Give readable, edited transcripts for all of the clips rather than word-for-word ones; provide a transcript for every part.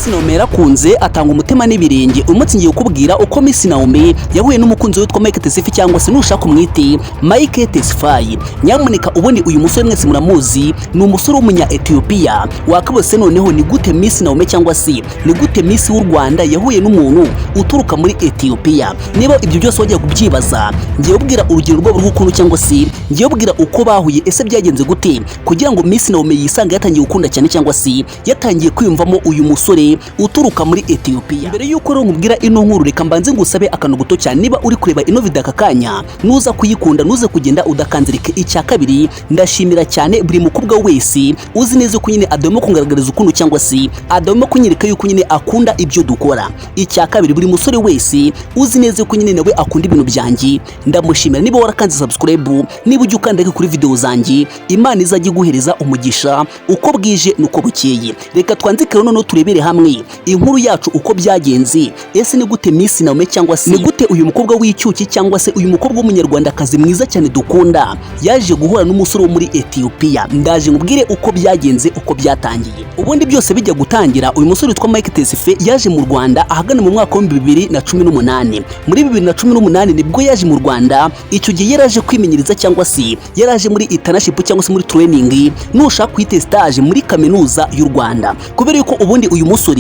Miss Naomi yarakunze atanga umutima n'ibirenge. Umunsi ngiye kukubwira uko Miss Naomi yahuye n'umukunzi witwa Mike Tesifi cyangwa se nushaka umwite Mike Tesfaye. Nyamuneka ubundi uyu musore mwese muramuzi, ni umusore w'umunya Ethiopia. Wakabose noneho ni gute Miss Naomi cyangwa se ni gute Miss w'u Rwanda yahuye n'umuntu uturuka muri Ethiopia? Niba ibyo byose wajya kubyibaza, ngiye kubwira urugero rwabo rw'ukuntu cyangwa se ngiye kubwira uko bahuye, ese byagenze gute kugira ngo Miss Naomi yisanga yatangiye gukunda cyane cyangwa se yatangiye kwiyumvamo uyu musore uturuka muri Ethiopia. Mbere yuko rero nkubwira ino nkuru, reka mbanze ngusabe akantu guto cyane. Niba uri kureba ino video aka kanya, nuza kuyikunda nuze kugenda udakanzirike. Icya kabiri, ndashimira cyane buri mukobwa wese uzi neza ko nyine adoma kungaragariza ukuntu cyangwa se adoma kunyereka yuko nyine akunda ibyo dukora. Icya kabiri, buri musore wese uzi neza ko nyine nawe akunda ibintu byanjye, ndamushimira. Niba warakanze subscribe, niba ujya ukandika kuri video zanjye, Imana izajya guhereza umugisha uko bwije nuko bukeye. Reka twanzike rero turebere hamwe inkuru yacu uko byagenze. Ese ni gute Miss Naomi cyangwa se ni gute uyu mukobwa w'icyuki cyangwa se uyu mukobwa w'umunyarwandakazi mwiza cyane dukunda yaje guhura n'umusore wo muri Ethiopia? Ndaje ngubwire uko byagenze, uko byatangiye. Ubundi byose bijya gutangira, uyu musore witwa Mike Tesifi yaje mu Rwanda ahagana mu mwaka wa 2018. Muri 2018 nibwo yaje mu Rwanda. Icyo gihe yaraje kwimenyereza cyangwa se yaraje muri internship cyangwa se muri training, nushaka kwite stage muri kaminuza y'u Rwanda. Kubera yuko ubundi uyu musore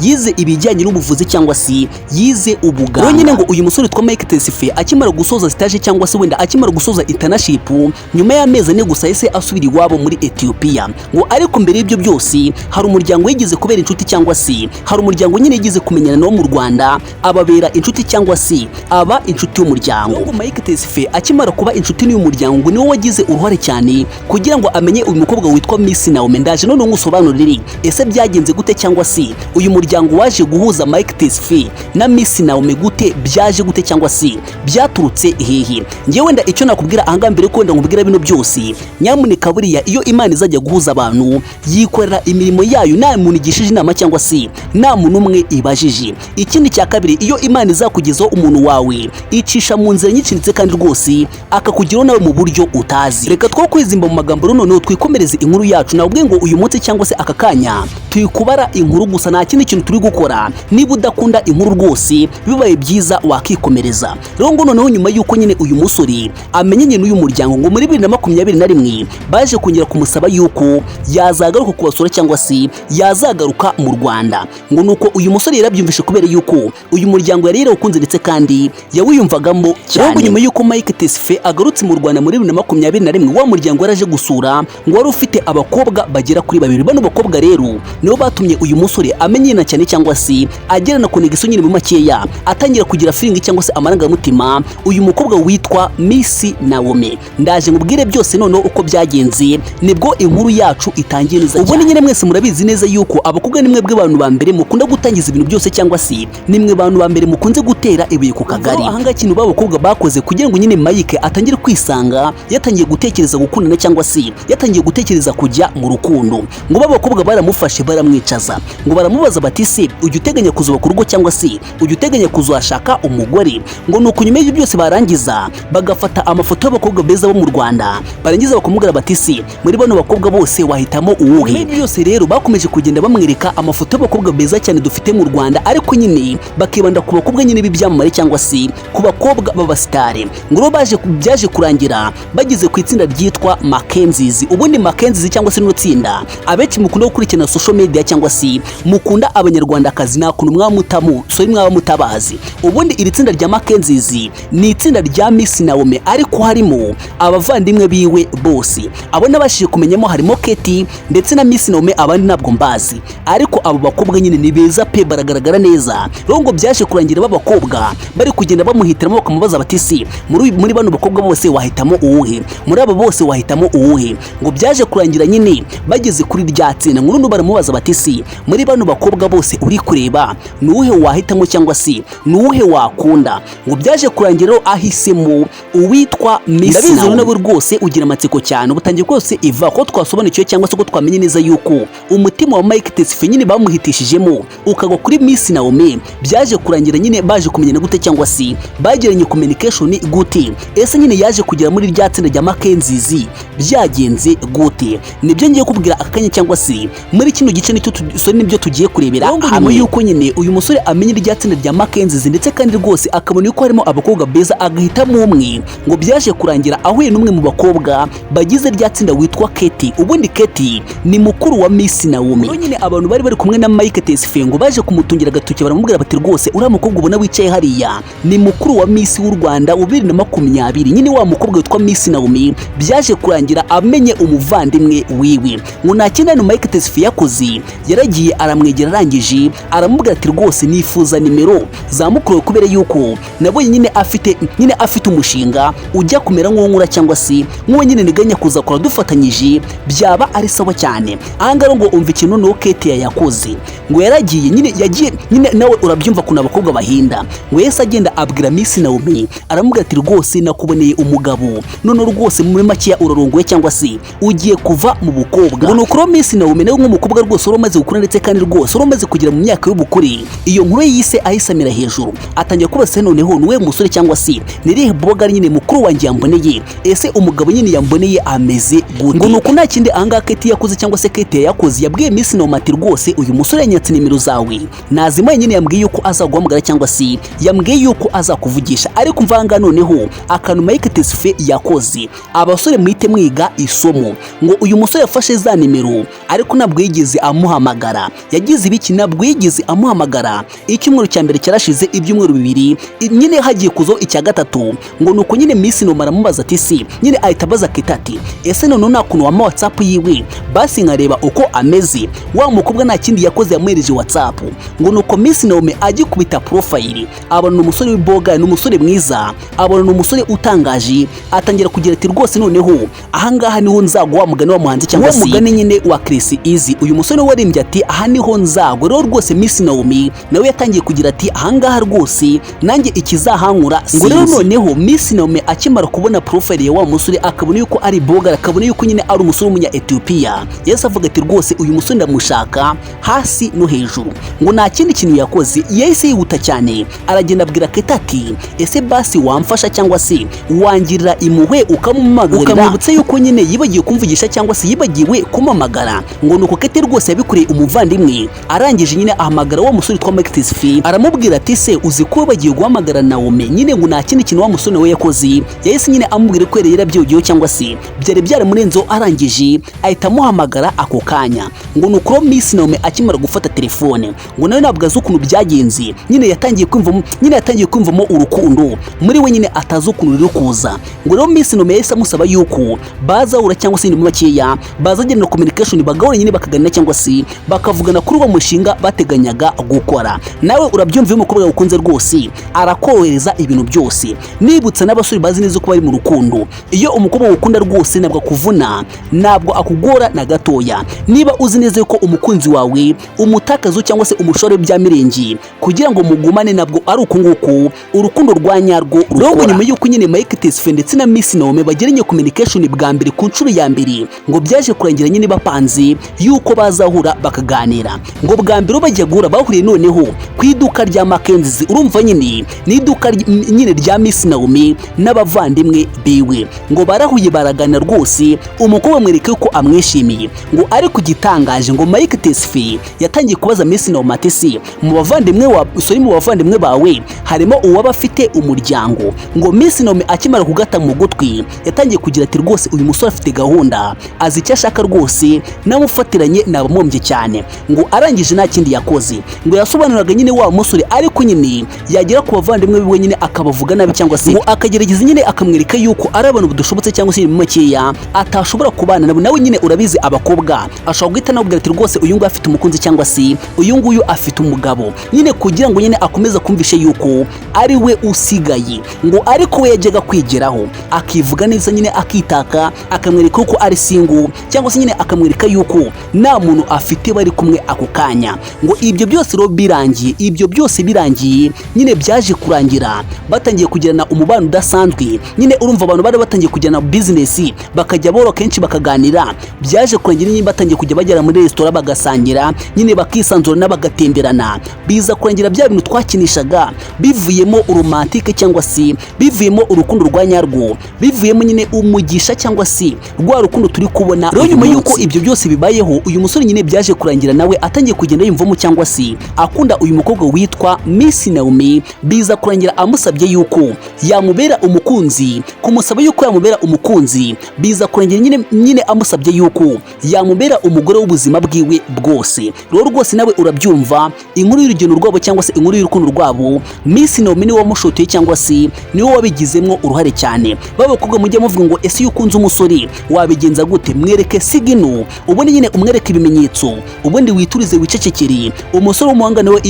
yize ibijyanye n'ubuvuzi cyangwa se yize ubuganga. Rero nyine ngo uyu musore witwa Mike Tesifi akimara gusoza stage cyangwa se wenda akimara gusoza internship, nyuma y'amezi ane gusa yese asubira iwabo muri Ethiopia. Ngo ariko mbere y'ibyo byose hari umuryango yigeze kubera inshuti cyangwa se hari umuryango nyine yigeze kumenyana no mu Rwanda, ababera inshuti cyangwa se aba inshuti y'umuryango. Ngo Mike Tesifi akimara kuba inshuti n'uyu muryango niwe wagize uruhare cyane kugira ngo amenye uyu mukobwa witwa Miss Naomi. Ndaje none ngusobanurire ese byagenze gute cyangwa se uyu muryango waje guhuza Mike Tesifi na Miss Naomi gute, byaje gute cyangwa se byaturutse hehe? Ngiye wenda icyo nakubwira ahanga mbere ko wenda nkubwira bino byose, nyamuneka buriya iyo Imana izajya guhuza abantu yikorera imirimo yayo nta muntu igishije inama cyangwa se nta muntu umwe ibajije. Ikindi cya kabiri, iyo Imana izakugezaho umuntu wawe icisha mu nzira nyinshi kandi rwose akakugiraho nawe mu buryo utazi. Reka two kwizimba mu magambo noneho twikomereze inkuru yacu. Nabwiye ngo uyu munsi cyangwa se aka kanya tuyikubara inkuru gusa, nta kindi kintu turi gukora. Niba udakunda inkuru rwose bibaye byiza wakikomereza. Rero ngo noneho nyuma yuko nyine uyu musore amenyanye n'uyu muryango, ngo muri 2021 baje kongera kumusaba yuko yazagaruka kubasura cyangwa se yazagaruka mu Rwanda. Ngo nuko uyu musore yarabyumvishe kubera yuko uyu muryango yari yarawukunze ndetse kandi yawiyumvagamo cyane. Ngo nyuma yuko Mike Tesifi agarutse mu Rwanda muri 2021, wa muryango yaraje gusura, ngo wari ufite abakobwa bagera kuri 2. Bano bakobwa rero nibo batumye uyu musore amenyena cyane cyangwa se agera na connection nyine mu makeya, atangira kugira feeling cyangwa se amarangamutima uyu mukobwa witwa Miss Naomi. Ndaje ngubwire byose noneho uko byagenze, nibwo inkuru yacu itangiye neza cyane. Ubone nyine mwese murabizi neza yuko abakobwa nimwe bw'abantu ba mbere mukunda gutangiza ibintu byose cyangwa se nimwe bantu ba mbere mukunze gutera ibuye ku kagari. Ahanga kintu babakobwa bakoze kugira ngo nyine Mike atangire kwisanga yatangiye gutekereza gukundana cyangwa se yatangiye gutekereza kujya mu rukundo. Ngo babakobwa baramufashe baramwicaza, ngo baramubaza bati se ujya uteganya kuzubaka urugo cyangwa se ujya uteganya kuzashaka umugore? Ngo nuko nyuma y'ibyo byose barangiza bagafata amafoto y'abakobwa beza bo mu Rwanda, barangiza bakamubwira bati se muri bano bakobwa bose wahitamo uwuhe? Ibyo byose rero bakomeje kugenda bamwereka amafoto y'abakobwa beza cyane dufite mu Rwanda, ariko nyine bakibanda ku bakobwa nyine b'ibyamamare cyangwa se ku bakobwa b'abasitari. Ngo rero byaje kurangira bageze ku itsinda ryitwa Mackenzies. Ubundi Mackenzies cyangwa se n'utsinda abenshi mukunda gukurikirana social media cyangwa se mukunda abanyarwandakazi nta kuntu mwaba mutabazi. Ubundi iri tsinda rya Mackenzies ni itsinda rya Miss Naomi, ariko harimo abavandimwe biwe bose. Abo nabashije kumenyamo harimo Keti ndetse na Miss Naomi, abandi ntabwo mbazi, ariko abo bakobwa nyine ni beza pe, baragaragara neza. Rero ngo byaje kurangira babakobwa bari kugenda bamuhitiramo bakamubaza bati se muri bano bakobwa bose wahitamo uwuhe? Muri abo bose wahitamo uwuhe? Ngo byaje kurangira nyine bageze kuri rya tsinda, ngo baramubaza bati se muri bano bakobwa bose uri kureba ni uwuhe wahitamo cyangwa se ni uwuhe wakunda? Ngo byaje kurangira ahisemo uwitwa Miss Naomi. Ndabizi nabo rwose ugira amatsiko cyane, ubutangiye rwose iva ko twasobanukiwe cyangwa se ko twamenye neza yuko umutima wa Mike Tesifi nyine bamuhitishijemo ukagwa kuri Miss Naomi. Byaje kurangira nyine baje kumenyana gute cyangwa se bagiranye communication gute? Ese nyine yaje kugera muri rya tsinda rya Mackenzies byagenze gute? Nibyo ngiye kubwira akanya cyangwa se muri kino gice nibyo tugiye kurebera hamwe yuko nyine uyu musore amenye irya tsinda rya Mackenzie ndetse kandi rwose akabona yuko harimo abakobwa beza agahitamo umwe ngo byaje kurangira ahuye n'umwe mu bakobwa bagize rya tsinda witwa Katie. Ubundi Katie ni mukuru wa Miss Naomi. Nyine abantu bari kumwe na Mike Tesfaye ngo baje kumutungira agatoki baramubwira bati rwose uriya mukobwa ubona wicaye hariya ni mukuru wa Miss w'u Rwanda 2020. Nyine wa mukobwa witwa Miss Naomi byaje kurangira amenye umuvandimwe wiwe ngo nta kindi no Mike Tesfaye yakoze, yaragiye aramwegera arangije aramubwira ati rwose nifuza nimero za mukuru kubera yuko nabonye nyine afite umushinga ujya kumera nk'unkura cyangwa se nk'uwo nyine niganya kuza kora dufatanyije byaba ari sawa cyane. Ahangara ngo umva ikintu no Katie yakoze ngo yaragiye nyine nawe urabyumva kuna abakobwa bahinda ngo yese agenda abwira Miss Naomi aramubwira ati rwose nakuboneye umugabo none rwose muri makiya urarongoye cyangwa se ugiye kuva mu bukobwa. Ngo nukuro Miss Naomi nawe nk'umukobwa rwose uromaze gukura ndetse kandi rwose uromaze kugera mu myaka y'ubukure, iyo nkuru yise ahisamira hejuru atangiye kubase noneho niwe musore cyangwa se nirihe boga nyine mukuru wanjye yamboneye, ese umugabo nyine yamboneye ameze gute? Ngo nuko nta kindi ahanga Katie yakoze cyangwa se Katie yakoze yabwiye Miss Naomi ati rwose uyu musore yanyatse nimero zawe nazima nyine yambwiye yuko azaguhamagara cyangwa se yambwiye yuko azakuvugisha, ariko mvanga noneho akantu Mike Tesfaye yakoze abasore mwite mwiga isomo ngo uyu musore yafashe za nimero ariko ntabwo yigeze amuhamagara, yagize ibiki ntabwo yigeze amuhamagara. Icyumweru cya mbere cyarashize ibyumweru bibiri nyine hagiye kuzo icya gatatu ngo nuko nyine Miss Naomi aramubaza ati si nyine ahita abaza Katie ati ese none nta kuntu wa WhatsApp yiwe basi nkareba uko ameze. Wa mukobwa nta kindi yakoze yamwereje WhatsApp ngo nuko Miss Naomi agikubita profile abona umusore w'iboga n'umusore mwiza, abona umusore utangaje atangira kugira ati rwose noneho ahangaha niho nzagwa mugani wa muhanzi cyangwa se mugani nyine wa Chris Easy. Uyu musore warimbye ati aha niho nzagwa rero rwose Miss Naomi nawe yatangiye kugira ati ahangaha rwose nanjye ikizahankura ngo rero noneho Miss Naomi akimara kubona profile ya wa musore akabona yuko ari boga akabona yuko nyine ari umusore w'umunya Ethiopia yese avuga ati rwose uyu musore ndamushaka hasi no hejuru. Ngo nta kindi kintu yakoze yahise yihuta cyane aragenda abwira Katie ati ese basi wamfasha cyangwa se wangirira impuhwe ukamwibutsa yuko nyine yibagiye kumvugisha cyangwa se yibagiwe kumamagara. Ngo nuko Katie rwose yabikoreye umuvandimwe arangije nyine ahamagara wa musore twa Mike Tesfaye aramubwira ati se uzi ko bagiye guhamagara Naomi. Nyine ngo nta kindi kintu wa musore we yakoze yahise nyine amubwira ko yari yarabyogiyeho cyangwa se byari byaramurenzo arangije ahita amuhamagara ako kanya. Ngo nuko Miss Naomi akimara gufata telefone ngo nawe nabwo azi ukuntu byagenze nyine yatangiye kwimvamo urukundo muri we nyine atazi ukuntu ruri kuza. Ngo rero Miss Naomi yahise amusaba yuko bazahura cyangwa se nyuma makeya bazagenda communication bagahura nyine bakaganira cyangwa se bakavugana kuri uwo mushinga bateganyaga gukora. Nawe urabyumva umukobwa ukunze rwose arakorohereza ibintu byose. Nibutsa n'abasore bazi neza ko bari mu rukundo iyo umukobwa ukunda rwose ntabwo akuvuna ntabwo akugora na gatoya. Niba uzi neza ko umukunzi wawe umutakazo cyangwa se umushore bya mirenge kugira ngo mugumane nabwo ari uko nguko urukundo rwa nyarwo rukora. Nyuma yuko nyine Mike Tesfaye ndetse na Miss Naomi bagiranye communication bwa mbere ku nshuro ya mbere ngo byaje kurangira nyine bapanze yuko bazahura bakaganira. Ngo bwa mbere bajya guhura bahuriye noneho ku iduka rya Mackenzie, urumva nyine ni iduka nyine rya Miss Naomi n'abavandimwe biwe. Ngo barahuye baraganira rwose umukobwa mwereke ko amwishimiye. Ngo ari kugitangaje ngo Mike Tesfaye yatangiye kubaza Miss Naomi ati se mu bavandimwe bawe harimo uwaba afite umuryango. Ngo Miss Naomi akimara kugata mu gutwi yatangiye kugira ati rwose uyu musore afite gahunda azi icyo ashaka rwose namufatiranye nabamombye cyane. Ngo arangije nta kindi yakoze ngo yasobanuraga nyine wa musore ariko nyine yagera ku bavandimwe biwe nyine akabavuga nabi cyangwa se ngo akagerageza nyine akamwereka yuko ari abantu budashobotse cyangwa se mu makeya atashobora kubana nabo. Nawe nyine urabizi abakobwa ashobora guhita nabwira ati rwose uyu nguyu afite umukunzi cyangwa se uyu nguyu afite umugabo nyine kugira ngo nyine akomeze kumvishe yuko ari we usigaye. Ngo ariko we yajyaga kwigeraho akivuga neza nyine akitaka akamwereka ko ari single cyangwa se nyine akamwereka yuko nta muntu afite bari kumwe ako kanya. Ngo ibyo byose rero birangiye nyine byaje kurangira batangiye kugirana umubano udasanzwe. Nyine urumva abantu bari batangiye kugirana business bakajya amahoro kenshi bakaganira, byaje kurangira nyine batangiye kujya bagera muri resitora bagasangira nyine bakisanzura n'abagatemberana. Biza kurangira bya bintu twakinishaga bivuyemo uromantike cyangwa se bivuyemo urukundo rwa nyarwo, bivuyemo nyine umugisha cyangwa se rwa rukundo turi kubona. Rero nyuma yuko ibyo byose bibayeho, uyu musore nyine byaje kurangira nawe atangiye kugenda yumvamo cyangwa se akunda uyu mukobwa witwa Miss Naomi. Biza kurangira amusabye yuko yamubera umukunzi, kumusaba yuko yamubera umukunzi. Biza kurangira nyine amusabye yuko yamubera umugore w'ubuzima bwiwe bwose. Rero rwose nawe urabyumva, inkuru y'urugendo rwabo cyangwa se inkuru y'urukundo rwabo, Miss Naomi niwe wamushotoye cyangwa se niwe wabigizemo uruhare cyane. Babakobwa mujye muvuga ngo ese iyo ukunze umusore wabigenza gute? Mwereke sigino, ubundi nyine umwereke ibimenyetso, ubundi witurize wicecekere. Umusore w'umuhanga nawe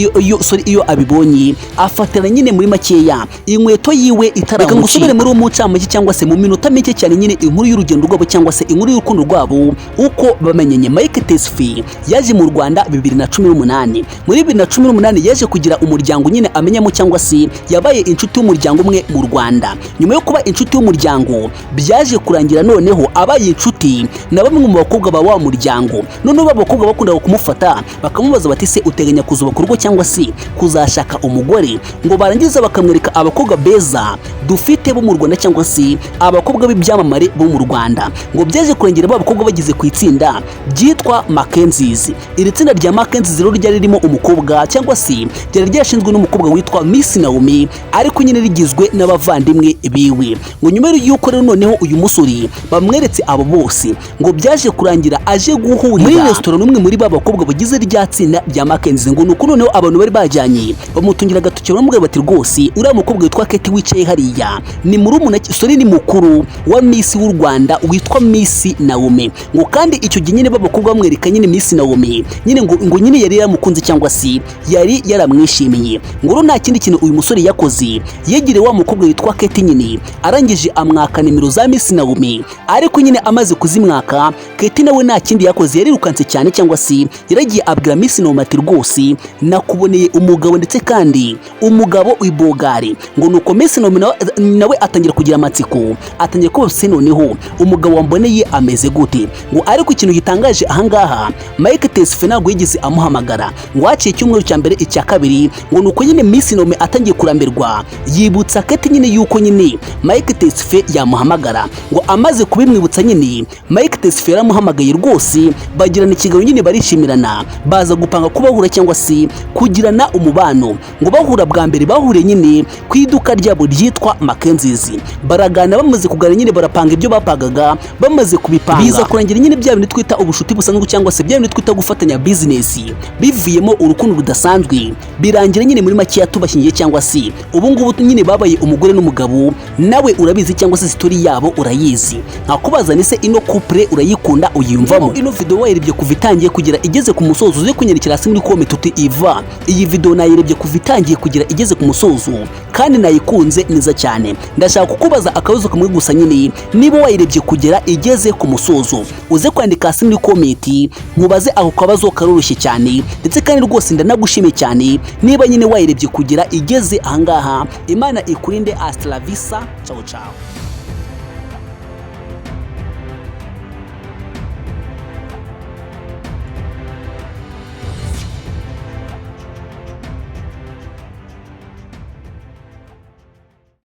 iyo abibonye afatana nyine muri makeya inkweto yiwe itaramucika. Reka ngusubire muri umucamake cyangwa se mu minota mike cyane nyine inkuru y'urugendo rwabo cyangwa se inkuru y'urukundo rwabo uko bamenyenye. Mike Tesfaye yaje mu Rwanda 2018. Muri 2018 yaje kugira umuryango nyine amenyamo cyangwa se yabaye inshuti y'umuryango umwe mu Rwanda. Nyuma yo kuba inshuti y'umuryango, byaje kurangira noneho abaye inshuti na bamwe mu bakobwa ba wa muryango. Noneho abakobwa bakundaga kumufata bakamubaza bati se uteganya kuzubaka urugo cyangwa se kuzashaka umugore? Ngo barangiza bakamwereka abakobwa beza dufite bo mu Rwanda cyangwa se abakobwa b'ibyamamare bo mu Rwanda. Ngo byaje kurengera aba bakobwa bagize ku itsinda ryitwa Mackenzies. Iri tsinda rya Mackenzies rero ryari ririmo umukobwa cyangwa se ryari ryashinzwe n'umukobwa witwa Miss Naomi, ariko nyine rigizwe n'abavandimwe biwe. Ngo nyuma y'uko rero noneho uyu musore bamweretse abo bose, ngo byaje kurangira aje guhurira muri resitora n'umwe muri ba bakobwa bagize rya tsinda rya Mackenzies. Ngo nuko noneho abantu bari bajyanye bamutungira agatoki baramubwira bati rwose uriya mukobwa witwa Kate wicaye hariya ni murumuna sore ni mukuru wa Miss w'u Rwanda witwa Miss Naomi. Ngo kandi icyo gihe nyine babakobwa bamwereka nyine Miss Naomi nyine ngo nyine yari yaramukunze cyangwa se yari yaramwishimiye. Ngo rero nta kindi kintu uyu musore yakoze, yegereye wa mukobwa witwa Kate nyine arangije amwaka nimero za Miss Naomi, ariko nyine amaze kuzimwaka Kate nawe nta kindi yakoze, yarirukanse cyane cyangwa se yaragiye abwira Miss Naomi ati rwose nakuboneye umugabo ndetse kandi umugabo w'ibogari. Ngo nuko Miss Naomi nawe atangira kugira amatsiko, atangiye kubaza se noneho umugabo wamboneye ameze gute? Ngo ariko ikintu gitangaje ahangaha Mike Tesfaye ntabwo yigeze amuhamagara. Ngo haciye icyumweru cya mbere icya kabiri, ngo nuko nyine Miss Naomi atangiye kurambirwa yibutsa Kate nyine yuko nyine Mike Tesfaye yamuhamagara. Ngo amaze kubimwibutsa nyine Mike Tesfaye yaramuhamagaye rwose, bagirana ikiganiro nyine barishimirana, baza gupanga kubahura cyangwa se kugirana umubano. Ngo bahura bwa mbere bahuriye nyine ku iduka ryabo ryitwa Mackenzies, baragana bamaze kuganira nyine barapanga ibyo bapagaga. Bamaze kubipanga biza kurangira nyine bya bintu twita ubushuti busanzwe cyangwa se bya bintu twita gufatanya business bivuyemo urukundo rudasanzwe, birangira nyine muri make yatubashingiye cyangwa se ubu ngubu nyine babaye umugore n'umugabo. Nawe urabizi cyangwa se story yabo urayizi, nkakubaza nise ino couple urayikunda uyiyumvamo? Ino video wayirebye kuva itangiye kugira igeze ku musozo, uze kunyandikira hasi muri comment uti Iva iyi video nayirebye kuva itangiye kugira igeze ku musozo kandi nayikunze neza cyane. Ndashaka kukubaza akabazo kamwe gusa nyine, niba wayirebye kugera igeze ku musozo uze kwandika hasi muri comment nkubaze ako kabazo karoroshye cyane, ndetse kandi rwose ndanagushime cyane niba nyine wayirebye kugera igeze ahangaha. Imana ikurinde, hasta la vista, ciao ciao.